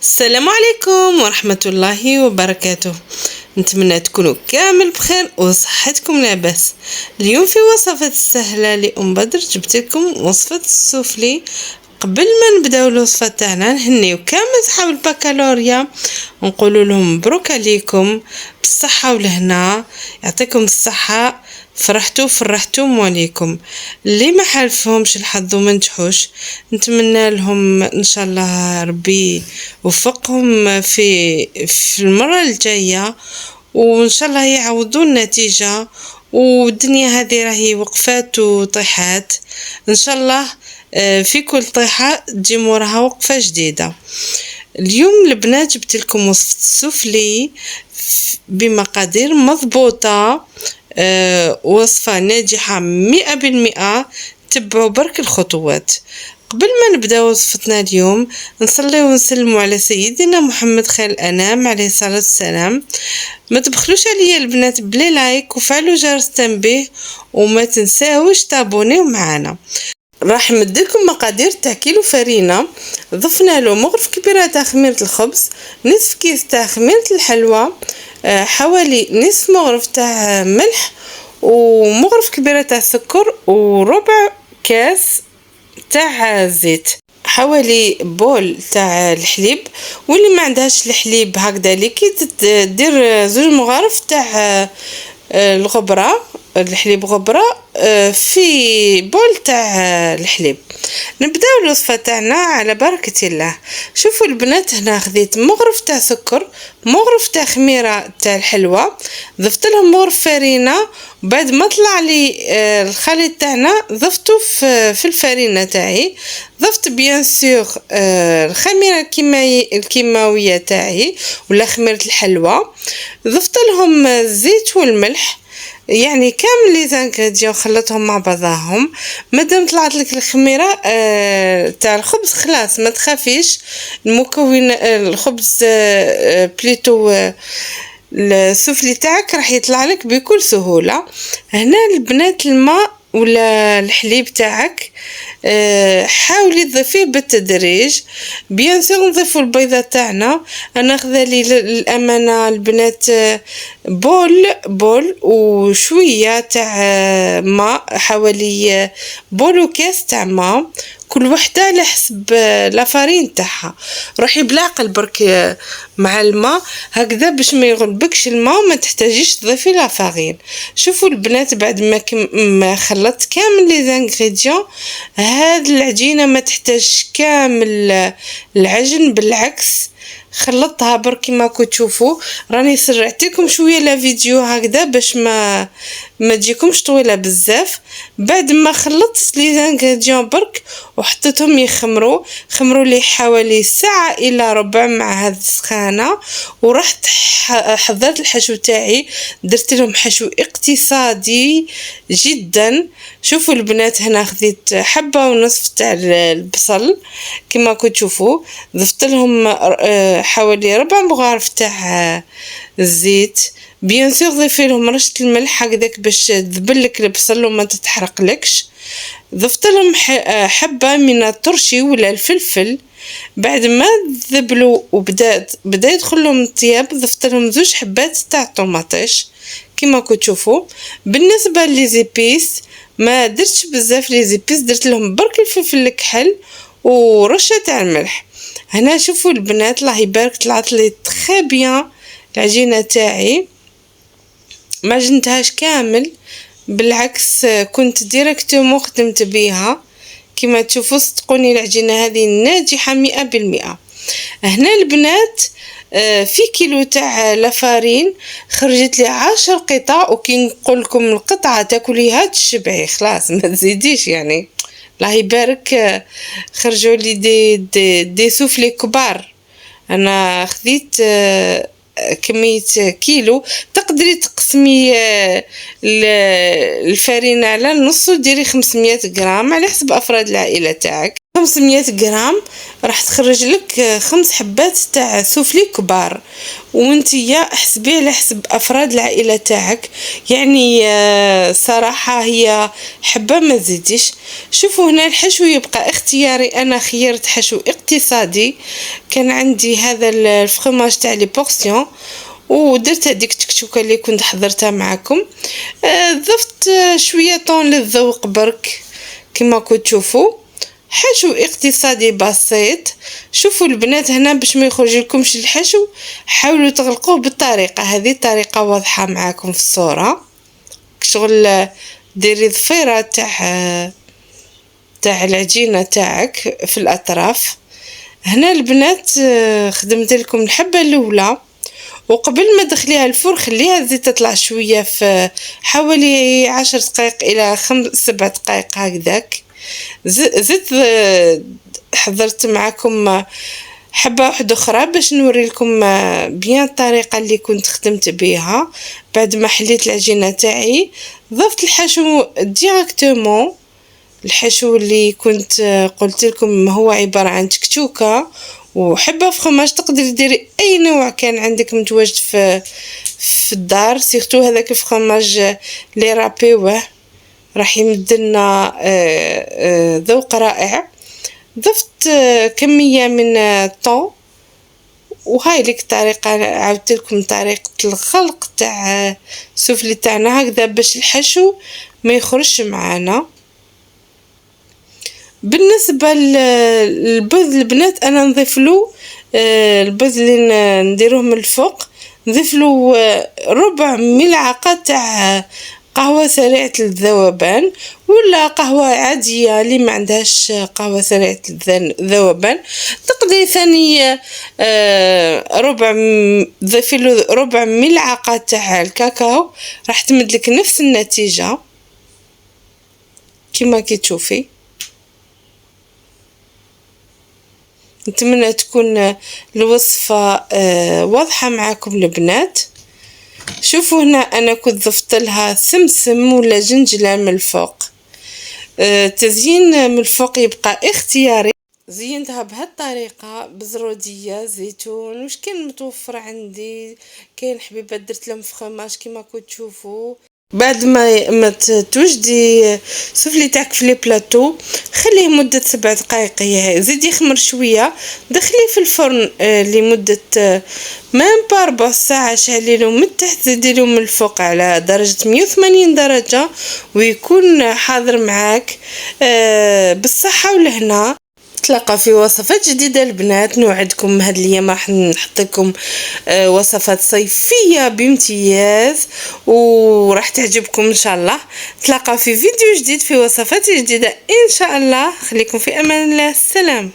السلام عليكم ورحمة الله وبركاته. نتمنى تكونوا كامل بخير وصحتكم لاباس. اليوم في وصفة السهلة لأم بدر جبت لكم وصفة السوفلي. قبل ما نبداو الوصفة تاعنا نهنيو كامل صحاب البكالوريا ونقول لهم مبروك عليكم بالصحة والهنا، يعطيكم الصحة، فرحتوا مواليكم. اللي ما حالفهمش الحظ وما نجحوش نتمنى لهم ان شاء الله ربي يوفقهم في المرة الجاية، وان شاء الله يعوضوا النتيجة. والدنيا هذه راهي وقفات وطيحات، ان شاء الله في كل طيحة تجي موراها وقفة جديدة. اليوم البنات جبت لكم وصفة السوفلي بمقادير مضبوطة، وصفة ناجحة 100%. تبعوا برك الخطوات. قبل ما نبدا وصفتنا اليوم نصلي ونسلموا على سيدنا محمد خير الانام عليه الصلاه والسلام. ما تبخلوش عليا البنات بلي لايك وفعلوا جرس التنبيه وما تنساوش تابونيو معنا. راح نمدلكم مقادير تاع كيلو فرينه، ضفنا له مغرف كبيره تاع خميره الخبز، نصف كيس تاع خميره الحلوى، حوالي نصف مغرف تاع ملح، ومغرف كبيره تاع سكر، وربع كاس تاع زيت، حوالي بول تاع الحليب. واللي ما عندهاش الحليب هكذا ليكيد دير زوج مغارف تاع الغبره، الحليب غبره في بول تاع الحليب. نبداو الوصفه تاعنا على بركه الله. شوفوا البنات، هنا خذيت مغرف تاع سكر، مغرف تاع خميره تاع الحلوى، ضفت لهم مغرف فرينه، وبعد ما طلع لي الخليط تاعنا ضفته في الفرينه تاعي. ضفت بيان سور الخميره الكيماويه تاعي ولا خميره الحلوى، ضفت لهم الزيت والملح، يعني كامل لي زانغريديون خلطهم مع بعضهم. مادام طلعت لك الخميره تاع الخبز خلاص ما تخافيش، المكون الخبز بليتو السفلي تاعك راح يطلع لك بكل سهوله. هنا البنات الماء ولا الحليب تاعك حاولي تضيفيه بالتدريج. بيان سور نضيفوا البيضه تاعنا. انا خذالي للامانه البنات بول وشويه تاع ماء، حوالي بول وكاس تاع ماء، كل وحده على حسب لافارين تاعها. روحي بالعقل برك مع الماء هكذا باش ما يغلبكش الماء وما تحتاجيش تضيفي لافارين. شوفوا البنات، بعد ما خلطت كامل لي زانغريديون، هاد العجينه ما تحتاج كامل العجن، بالعكس خلطتها برك كيما تشوفوا. راني سرعتكم شويه لا فيديو هكذا باش ما تجيكمش طويله بزاف. بعد ما خلطت لي زانغريديون برك وحطيتهم خمروا لي حوالي ساعه الى ربع مع هذه السخانه، ورحت حضرت الحشو تاعي، درت لهم حشو اقتصادي جدا. شوفوا البنات، هنا خذيت حبه ونصف تاع البصل كما تشوفوا، ضفت لهم حوالي ربع مغارف تاع الزيت. بيان سور ضيفي لهم رشه الملح هكذاك باش تذبلك البصل وما تتحرقلكش. ضفت لهم حبه من الترشي ولا الفلفل. بعد ما ذبلوا وبدا يدخل لهم الطياب، ضفت لهم زوج حبات تاع طوماطيش كما تشوفوا. بالنسبه ليزيبيس ما درتش بزاف ليزيبيس، درت لهم برك الفلفل الكحل ورشه تاع الملح. هنا شوفوا البنات، الله يبارك، طلعت لي تري بيان العجينه تاعي، ما جنتهاش كامل، بالعكس كنت ديريكتومون خدمت بيها. كما تشوفوا صدقوني العجينه هذه ناجحه 100%. هنا البنات في كيلو تاع لافارين خرجت لي 10 قطع، وكي نقول لكم القطعه تاكليها تشبعي خلاص ما تزيديش يعني. الله يبارك، خرجوا لي دي سوفلي كبار. انا خذيت كمية كيلو. تقدري تقسمي الفرينة على النص وديري 500 غرام على حسب أفراد العائلة تاعك. 500 غرام راح تخرج لك 5 حبات تاع سوفلي كبار، وانتيا احسبيه على حسب افراد العائله تاعك، يعني صراحه هي حبه ما تزيديش. شوفوا هنا الحشو يبقى اختياري، انا خيرت حشو اقتصادي، كان عندي هذا الفرماج تاع لي بورسيون، ودرت هذيك التكتوكه اللي كنت حضرتها معكم. ضفت شويه طون للذوق برك كما كنتوا تشوفوا، حشو اقتصادي بسيط. شوفوا البنات هنا باش ما يخرج لكمش الحشو حاولوا تغلقوه بالطريقه هذه، طريقه واضحه معاكم في الصوره، شغل ديري ضفيره تاع العجينه تاعك في الاطراف. هنا البنات خدمت لكم الحبه الاولى، وقبل ما تدخليها الفرن خليها الزيت تطلع شويه في حوالي 10 دقائق الى 7 دقائق هكذاك. زدت حضرت معكم حبه واحده اخرى باش نوري لكم بيان الطريقه اللي كنت خدمت بها. بعد ما حليت العجينه تاعي ضفت الحشو ديريكتومون، الحشو اللي كنت قلت لكم هو عباره عن تكتوكه وحبه فرماج، تقدري ديري اي نوع كان عندك متواجد في الدار، سيرتو هذاك الفرماج لي رابيوه راح يمدلنا ذوق رائع. ضفت كميه من الطون، وهاي لك طريقه عاودت لكم طريقه الخلق تاع السفلي تاعنا هكذا باش الحشو ما يخرجش معانا. بالنسبه للبذ البنات انا نضيف له البذ اللي نديروه من الفوق، نضيف له ربع ملعقه تاع قهوه سريعه الذوبان، ولا قهوه عاديه اللي ما عندهاش قهوه سريعه الذوبان. تقدري ثاني ضيفي له ربع ملعقه تاع الكاكاو، راح تمدلك نفس النتيجه كما كي تشوفي. نتمنى تكون الوصفه واضحه معكم البنات. شوفوا هنا انا كنت ضفت لها سمسم ولا جنجله من الفوق. تزيين من الفوق يبقى اختياري، زينتها بهالطريقه بزروديه زيتون واش كان متوفر عندي، كاين حبيبات درت لهم فرماج كما كنتوا تشوفوا. بعد ما توجدي سفلي تاعك في لي بلاطو خليه مده 7 دقائق، زيدي يخمر شويه، دخليه في الفرن لمده مام با ربع ساعه، شعلي له من تحت زيدي له من الفوق على درجه 180 درجه، ويكون حاضر معاك بالصحه والهنا. نتلاقى في وصفات جديدة البنات، نوعدكم هاد الايام راح نحط لكم وصفات صيفية بامتياز وراح تعجبكم ان شاء الله. نتلاقى في فيديو جديد في وصفات جديدة ان شاء الله، خليكم في امان الله، السلام.